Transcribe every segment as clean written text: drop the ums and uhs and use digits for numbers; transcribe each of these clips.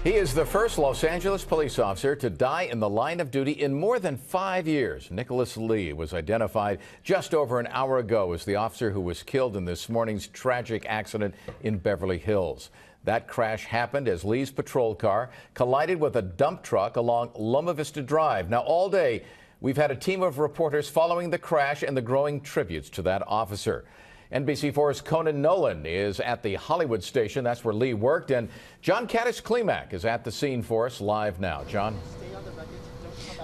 He is the first Los Angeles police officer to die in the line of duty in more than 5 years. Nicholas Lee was identified just over an hour ago as the officer who was killed in this morning's tragic accident in Beverly Hills. That crash happened as Lee's patrol car collided with a dump truck along Loma Vista Drive. Now, all day, we've had a team of reporters following the crash and the growing tributes to that officer. NBC4's Conan Nolan is at the Hollywood station. That's where Lee worked. And John Caddis-Klimack is at the scene for us live now. John?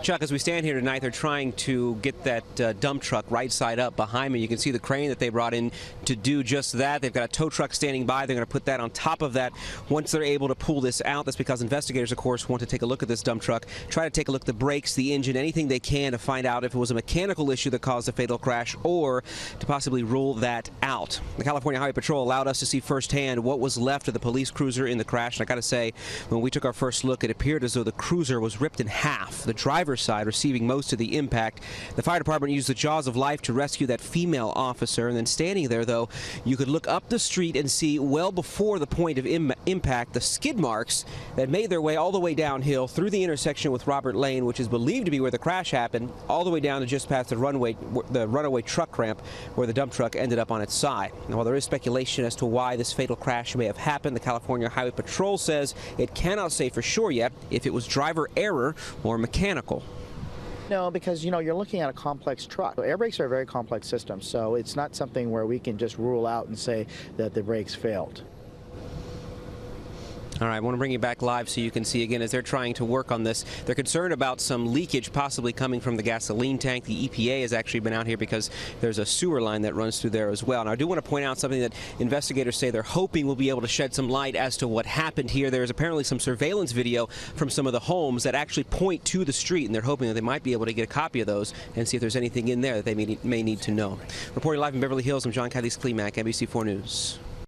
Chuck, as we stand here tonight, they're trying to get that dump truck right side up behind me. You can see the crane that they brought in to do just that. They've got a tow truck standing by. They're going to put that on top of that once they're able to pull this out. That's because investigators, of course, want to take a look at this dump truck, try to take a look at the brakes, the engine, anything they can to find out if it was a mechanical issue that caused the fatal crash or to possibly rule that out. The California Highway Patrol allowed us to see firsthand what was left of the police cruiser in the crash. And I got to say, when we took our first look, it appeared as though the cruiser was ripped in half. The driver's side receiving most of the impact. The fire department used the jaws of life to rescue that female officer, and then standing there, though, you could look up the street and see well before the point of impact the skid marks that made their way all the way downhill through the intersection with Robert Lane, which is believed to be where the crash happened, all the way down to just past the runaway truck ramp where the dump truck ended up on its side. Now, while there is speculation as to why this fatal crash may have happened, the California Highway Patrol says it cannot say for sure yet if it was driver error or mechanical. No, because, you know, you're looking at a complex truck. Air brakes are a very complex system, so it's not something where we can just rule out and say that the brakes failed. All right, I want to bring you back live so you can see again as they're trying to work on this. They're concerned about some leakage possibly coming from the gasoline tank. The EPA has actually been out here because there's a sewer line that runs through there as well. Now, I do want to point out something that investigators say they're hoping will be able to shed some light as to what happened here. There's apparently some surveillance video from some of the homes that actually point to the street, and they're hoping that they might be able to get a copy of those and see if there's anything in there that they may need to know. Reporting live in Beverly Hills, I'm John Caddis-Klimack, NBC4 News.